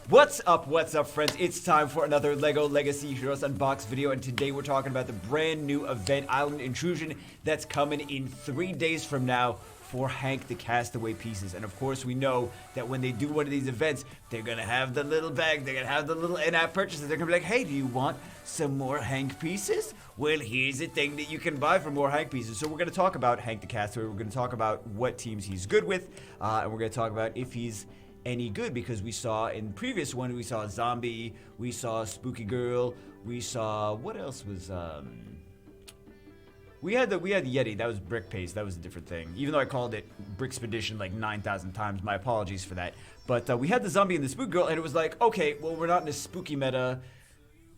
What's up, friends? It's time for another LEGO Legacy Heroes Unboxed video, and today we're talking about the brand new event, Island Intrusion, that's coming in 3 days from now for Hank the Castaway pieces. And of course, we know that when they do one of these events, they're gonna have the little bag, they're gonna have the little in-app purchases. They're gonna be like, hey, do you want some more Hank pieces? Well, here's a thing that you can buy for more Hank pieces. So we're gonna talk about Hank the Castaway, we're gonna talk about what teams he's good with, and we're gonna talk about if he's any good, because we saw in previous one, we saw Zombie, we saw Spooky Girl, we saw, what else was, we had the Yeti, that was Brick Paste, that was a different thing. Even though I called it Brickspedition like 9,000 times, my apologies for that. But we had the Zombie and the Spooky Girl, and it was like, okay, well, we're not in a spooky meta.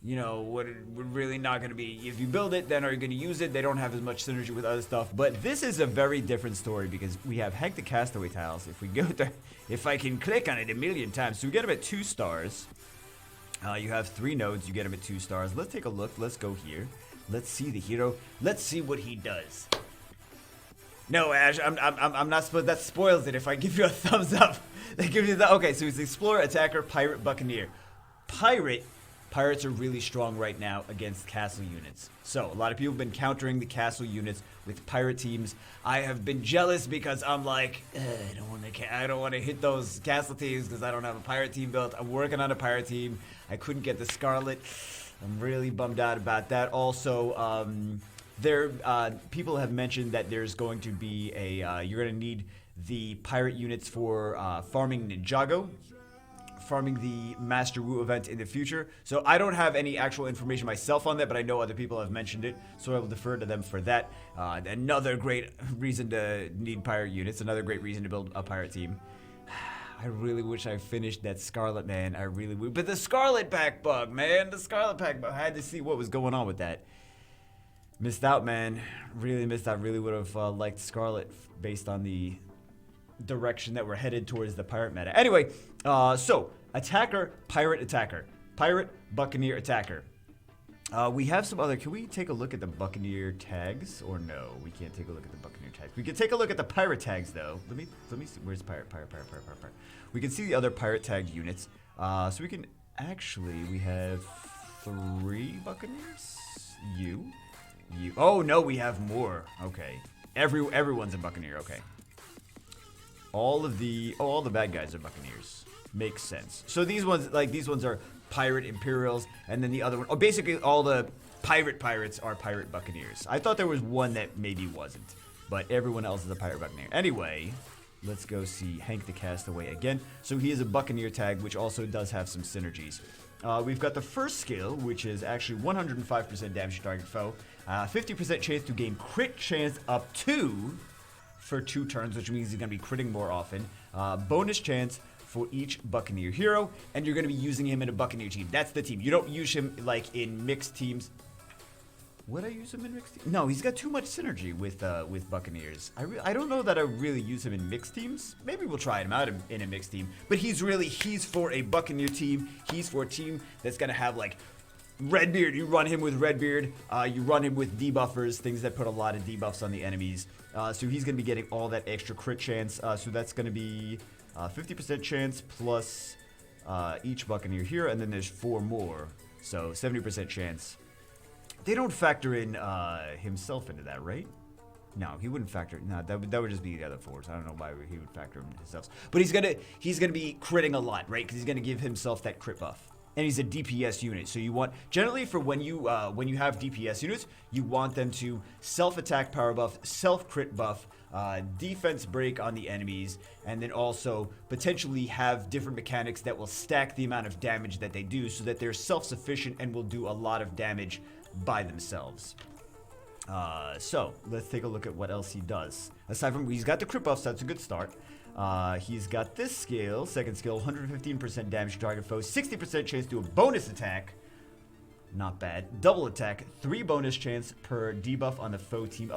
You know, we're really not going to be, if you build it, then are you going to use it? They don't have as much synergy with other stuff. But this is a very different story because we have Hank the Castaway tiles. If we go there, if I can click on it a million times, so we get them at 2 stars. You have 3 nodes, you get them at 2 stars. Let's take a look. Let's go here. Let's see the hero. Let's see what he does. No, Ash, I'm not supposed, that spoils it if I give you a thumbs up. They give you the, okay, so he's Explorer, Attacker, Pirate, Buccaneer. Pirates are really strong right now against castle units. So, a lot of people have been countering the castle units with pirate teams. I have been jealous because I'm like, I don't want to hit those castle teams because I don't have a pirate team built. I'm working on a pirate team. I couldn't get the Scarlet. I'm really bummed out about that. Also, people have mentioned that there's going to be a, you're going to need the pirate units for farming Ninjago, farming the Master Wu event in the future. So I don't have any actual information myself on that, but I know other people have mentioned it, so I will defer to them for that. Another great reason to need pirate units, another great reason to build a pirate team. I really wish I finished that Scarlet, man. I really would. But the Scarlet pack bug, man. The Scarlet pack bug. I had to see what was going on with that. Missed out, man. Really missed out. Really would have liked Scarlet based on the direction that we're headed towards the pirate meta. Anyway, so Attacker, Pirate, Attacker. Pirate, Buccaneer, Attacker. We have some other, can we take a look at the Buccaneer tags? Or no, we can't take a look at the Buccaneer tags. We can take a look at the Pirate tags though. Let me see, where's Pirate? We can see the other Pirate tagged units. So we can, actually, we have 3 Buccaneers. You. Oh no, we have more. Okay. Everyone's a Buccaneer, okay. All the bad guys are Buccaneers. Makes sense. So these ones are Pirate Imperials, and then the other one, basically all the Pirates are Pirate Buccaneers. I thought there was one that maybe wasn't, but everyone else is a Pirate Buccaneer. Anyway, let's go see Hank the Castaway again. So he is a Buccaneer tag, which also does have some synergies. We've got the first skill, which is actually 105% damage to target foe, 50% chance to gain crit chance up to for 2 turns, which means he's going to be critting more often. Bonus chance for each Buccaneer hero, and you're going to be using him in a Buccaneer team. That's the team. You don't use him like in mixed teams. Would I use him in mixed teams? No, he's got too much synergy with Buccaneers. I don't know that I really use him in mixed teams. Maybe we'll try him out in a mixed team. But he's for a Buccaneer team. He's for a team that's going to have like Redbeard. You run him with Redbeard. You run him with debuffers, things that put a lot of debuffs on the enemies. So he's going to be getting all that extra crit chance. So that's going to be 50% chance plus each Buccaneer here, and then there's 4 more. So 70% chance. They don't factor in himself into that, right? No, he wouldn't factor. No, that would just be the other 4s. I don't know why he would factor in himself. But he's gonna be critting a lot, right? Because he's gonna give himself that crit buff. And he's a DPS unit, so you want, generally for when you have DPS units, you want them to self-attack power buff, self-crit buff, defense break on the enemies, and then also potentially have different mechanics that will stack the amount of damage that they do so that they're self-sufficient and will do a lot of damage by themselves. So, let's take a look at what else he does. Aside from, he's got the crit buff, so that's a good start. He's got this skill, second skill, 115% damage to target foe, 60% chance to do a bonus attack. Not bad. Double attack, 3 bonus chance per debuff on the foe team.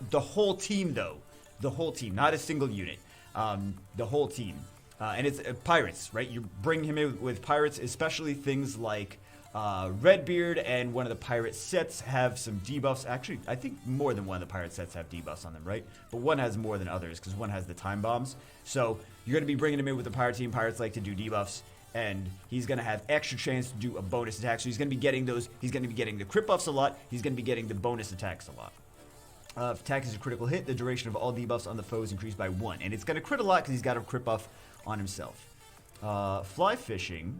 The whole team, though. The whole team, not a single unit. The whole team. And it's pirates, right? You bring him in with pirates, especially things like Redbeard and one of the pirate sets have some debuffs. Actually, I think more than one of the pirate sets have debuffs on them, right? But one has more than others because one has the time bombs. So you're going to be bringing them in with the pirate team. Pirates like to do debuffs. and he's gonna have extra chance to do a bonus attack. So he's gonna be getting those. He's gonna be getting the crit buffs a lot. He's gonna be getting the bonus attacks a lot. If attack is a critical hit, the duration of all debuffs on the foe is increased by 1. And it's going to crit a lot because he's got a crit buff on himself. Fly fishing,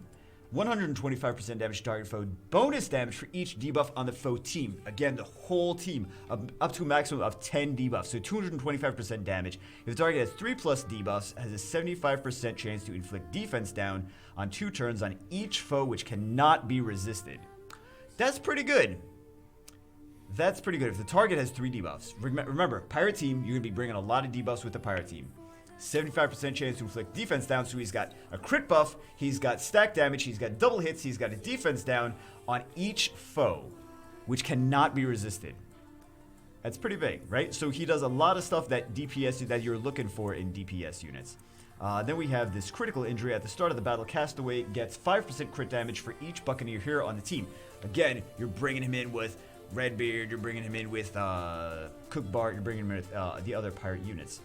125% damage to target foe. Bonus damage for each debuff on the foe team. Again, the whole team, up to a maximum of 10 debuffs. So 225% damage. If the target has 3+ debuffs, has a 75% chance to inflict defense down on 2 turns on each foe, which cannot be resisted. That's pretty good. That's pretty good. If the target has 3 debuffs. Remember, pirate team, you're going to be bringing a lot of debuffs with the pirate team. 75% chance to inflict defense down, so he's got a crit buff, he's got stack damage, he's got double hits, he's got a defense down on each foe, which cannot be resisted. That's pretty big, right? So he does a lot of stuff that DPS that you're looking for in DPS units. Then we have this critical injury. At the start of the battle, Castaway gets 5% crit damage for each Buccaneer hero on the team. Again, you're bringing him in with Redbeard, you're bringing him in with Cook Bart, you're bringing him in with the other pirate units.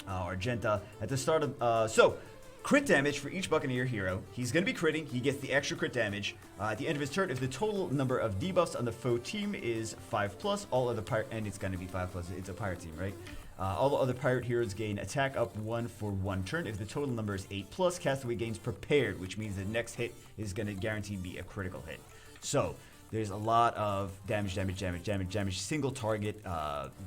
Argenta. At the start of... so, crit damage for each Buccaneer hero. He's going to be critting. He gets the extra crit damage. At the end of his turn, if the total number of debuffs on the foe team is 5+, all other pirate... And it's going to be 5+. It's a pirate team, right? All the other pirate heroes gain attack up 1 for 1 turn. If the total number is 8+, Castaway gains prepared, which means the next hit is going to guaranteed be a critical hit. So... there's a lot of damage, single target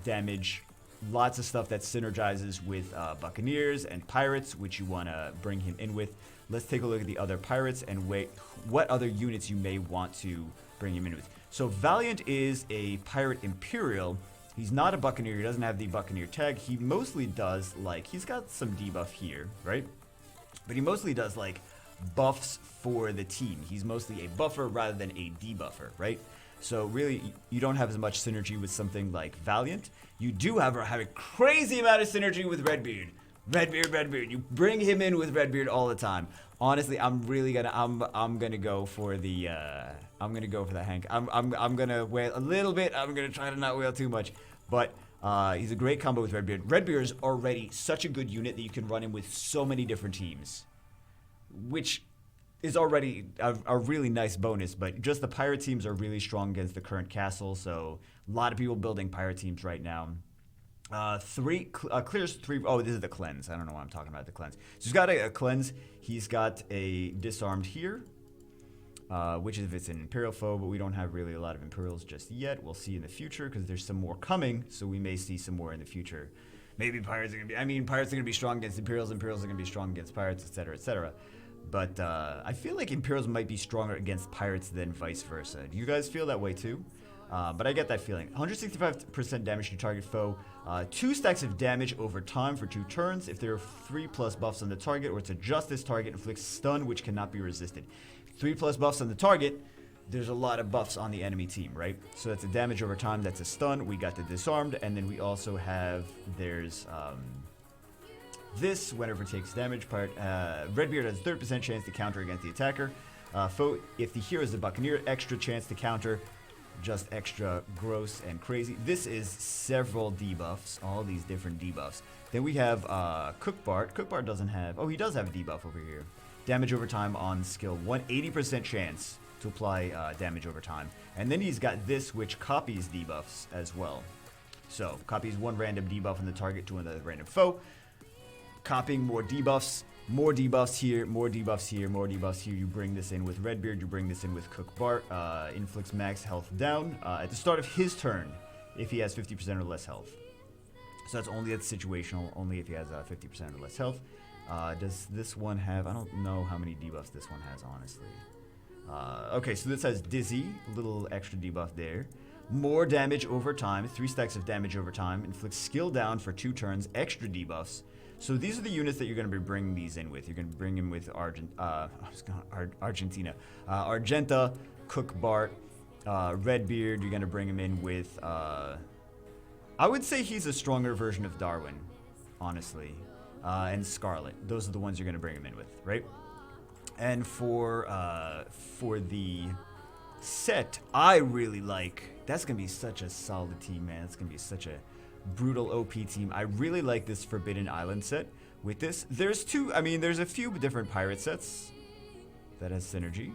damage, lots of stuff that synergizes with Buccaneers and Pirates, which you want to bring him in with. Let's take a look at the other Pirates and what other units you may want to bring him in with. So Valiant is a Pirate Imperial. He's not a Buccaneer. He doesn't have the Buccaneer tag. He mostly does, like, he's got some debuff here, right? But he mostly does, like, buffs for the team. He's mostly a buffer rather than a debuffer, right? So really, you don't have as much synergy with something like Valiant. You do have a crazy amount of synergy with Redbeard. Redbeard. You bring him in with Redbeard all the time. Honestly, I'm gonna go for the Hank. I'm gonna wail a little bit. I'm gonna try to not wail too much, but he's a great combo with Redbeard. Redbeard is already such a good unit that you can run him with so many different teams, which is already a really nice bonus, but just the pirate teams are really strong against the current castle, so a lot of people building pirate teams right now. Clears 3, oh, this is the cleanse. I don't know why I'm talking about the cleanse. So he's got a cleanse, he's got a disarmed here, which is if it's an Imperial foe, but we don't have really a lot of Imperials just yet. We'll see in the future, because there's some more coming, so we may see some more in the future. Maybe pirates are going to be, pirates are going to be strong against Imperials are going to be strong against pirates, etc., etc. But I feel like Imperials might be stronger against pirates than vice versa. Do you guys feel that way too? But I get that feeling. 165% damage to target foe. 2 stacks of damage over time for 2 turns. If there are 3+ buffs on the target, or it's a justice target, inflicts stun which cannot be resisted. 3+ buffs on the target, there's a lot of buffs on the enemy team, right? So that's a damage over time, that's a stun. We got the disarmed, and then we also have, there's... this, whenever it takes damage, Redbeard has 30% chance to counter against the attacker. Foe, if the hero is the Buccaneer, extra chance to counter, just extra gross and crazy. This is several debuffs, all these different debuffs. Then we have Cook Bart. Cook Bart doesn't have, oh, he does have a debuff over here. Damage over time on skill 1, 80% chance to apply damage over time. And then he's got this, which copies debuffs as well. So, copies 1 random debuff on the target to another random foe. Copying more debuffs here, more debuffs here. You bring this in with Redbeard, you bring this in with Cook Bart. Inflicts max health down at the start of his turn if he has 50% or less health. So that's only at situational, only if he has 50% or less health. Does this one have, I don't know how many debuffs this one has, honestly. Okay, so this has Dizzy, a little extra debuff there. More damage over time, 3 stacks of damage over time. Inflicts skill down for 2 turns, extra debuffs. So these are the units that you're going to be bringing these in with. You're going to bring in with Argentina. Argenta, Cook Bart, Redbeard. You're going to bring him in with... I would say he's a stronger version of Darwin, honestly. And Scarlet. Those are the ones you're going to bring him in with, right? And for the set, I really like... That's going to be such a solid team, man. It's going to be such a... brutal OP team. I really like this Forbidden Island set. With this, there's a few different pirate sets that has synergy.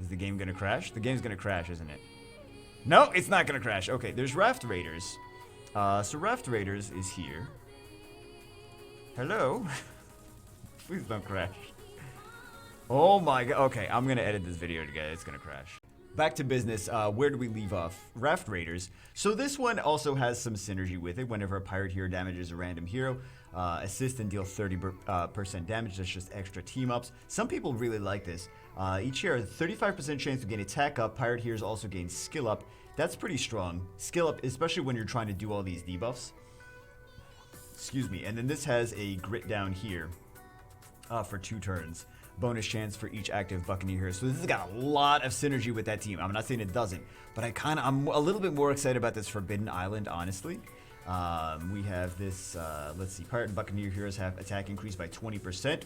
Is the game gonna crash? The game's gonna crash, isn't it? No, it's not gonna crash. Okay, there's Raft Raiders. So Raft Raiders is here. Hello? Please don't crash. Oh my god. Okay, I'm gonna edit this video together. It's gonna crash. Back to business. Where do we leave off? Raft Raiders. So this one also has some synergy with it. Whenever a pirate hero damages a random hero, assist and deal 30% damage. That's just extra team ups. Some people really like this. Each hero has a 35% chance to gain attack up. Pirate heroes also gain skill up. That's pretty strong. Skill up, especially when you're trying to do all these debuffs. Excuse me. And then this has a grit down here for 2 turns. Bonus chance for each active Buccaneer hero. So this has got a lot of synergy with that team. I'm not saying it doesn't, but I'm a little bit more excited about this Forbidden Island, honestly. We have this, let's see, Pirate and Buccaneer heroes have attack increase by 20%.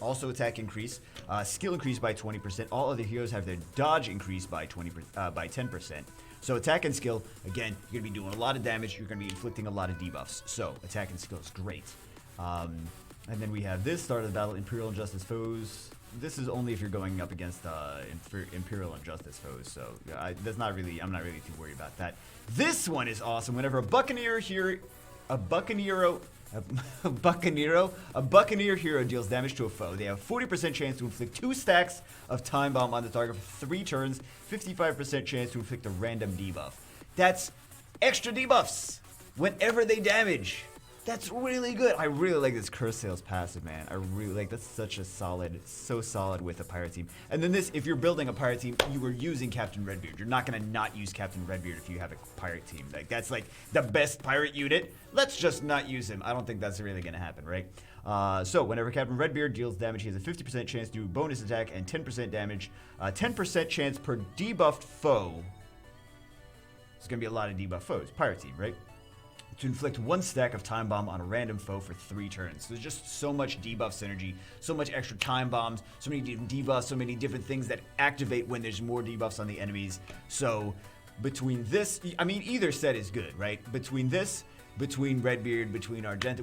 Also attack increase, skill increase by 20%. All other heroes have their dodge increase by 10%. So attack and skill, again, you're gonna be doing a lot of damage. You're gonna be inflicting a lot of debuffs. So attack and skill is great. And then we have this, start of the battle, Imperial Injustice foes. This is only if you're going up against Imperial Injustice foes, so I'm not really too worried about that. This one is awesome. Whenever a Buccaneer hero deals damage to a foe, they have a 40% chance to inflict 2 stacks of Time Bomb on the target for 3 turns, 55% chance to inflict a random debuff. That's extra debuffs whenever they damage. That's really good. I really like this Curse Sales passive, man. I really like that's such a so solid with a pirate team. And then this, if you're building a pirate team, you were using Captain Redbeard. You're not gonna not use Captain Redbeard if you have a pirate team. Like that's like the best pirate unit. Let's just not use him. I don't think that's really gonna happen, right? So whenever Captain Redbeard deals damage, he has a 50% chance to do bonus attack and 10% damage. 10% chance per debuffed foe. It's gonna be a lot of debuffed foes. Pirate team, right? To inflict 1 stack of Time Bomb on a random foe for 3 turns. So there's just so much debuff synergy, so much extra Time Bombs, so many different debuffs, so many different things that activate when there's more debuffs on the enemies. So between this, I mean, either set is good, right? Between this, between Redbeard, between Argenta,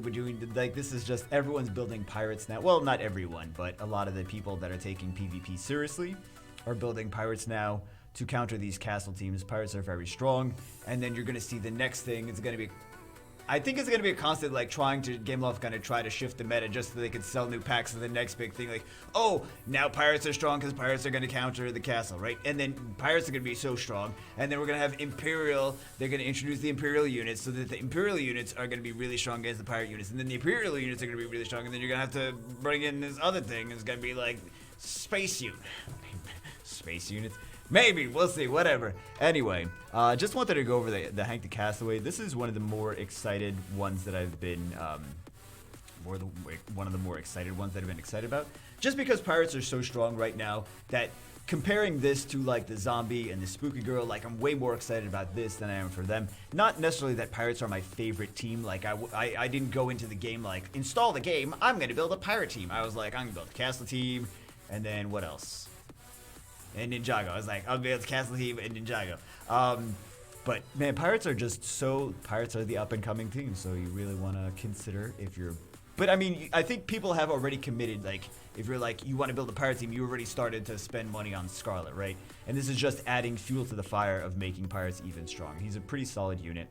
like this is just, everyone's building pirates now. Well, not everyone, but a lot of the people that are taking PvP seriously are building pirates now to counter these castle teams. Pirates are very strong. And then you're going to see the next thing, it's going to be, I think it's going to be a constant, like, Gameloft going to try to shift the meta just so they can sell new packs to the next big thing. Like, oh, now pirates are strong because pirates are going to counter the castle, right? And then pirates are going to be so strong. And then we're going to have Imperial. They're going to introduce the Imperial units so that the Imperial units are going to be really strong against the pirate units. And then the Imperial units are going to be really strong. And then you're going to have to bring in this other thing. It's going to be like space unit. Space units? Maybe, we'll see, whatever. Anyway, just wanted to go over the Hank the Castaway. This is one of the more excited ones that I've been, one of the more excited ones that I've been excited about. Just because pirates are so strong right now that comparing this to like the zombie and the spooky girl, like I'm way more excited about this than I am for them. Not necessarily that pirates are my favorite team. Like I didn't go into the game like, install the game, I'm going to build a pirate team. I was like, I'm going to build a castle team, and then what else? And Ninjago. I was like, I'll be able to Castle Team and Ninjago. But man, pirates are the up and coming team. So you really want to consider if you're. But I mean, I think people have already committed. Like, if you're like you want to build a pirate team, you already started to spend money on Scarlet, right? And this is just adding fuel to the fire of making pirates even strong. He's a pretty solid unit,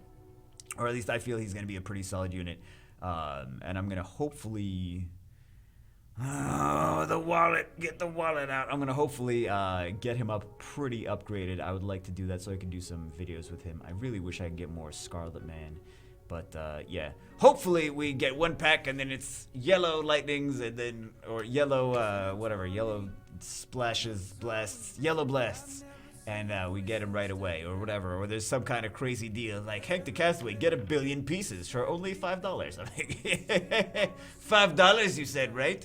or at least I feel he's going to be a pretty solid unit. And I'm going to hopefully. Oh, the wallet. Get the wallet out. I'm going to hopefully get him up pretty upgraded. I would like to do that so I can do some videos with him. I really wish I could get more Scarlet Man. But, yeah. Hopefully we get 1 pack and then it's yellow lightnings and then, or yellow, whatever, yellow splashes, blasts, yellow blasts. And we get him right away or whatever. Or there's some kind of crazy deal like Hank the Castaway, get 1 billion pieces for only $5. I'm like, $5 you said, right?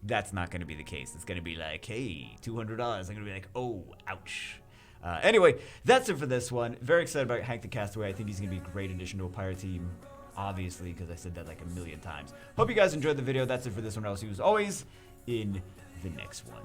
That's not going to be the case. It's going to be like, hey, $200. I'm going to be like, oh, ouch. Anyway, that's it for this one. Very excited about Hank the Castaway. I think he's going to be a great addition to a pirate team. Obviously, because I said that like 1,000,000 times. Hope you guys enjoyed the video. That's it for this one. I'll see you as always in the next one.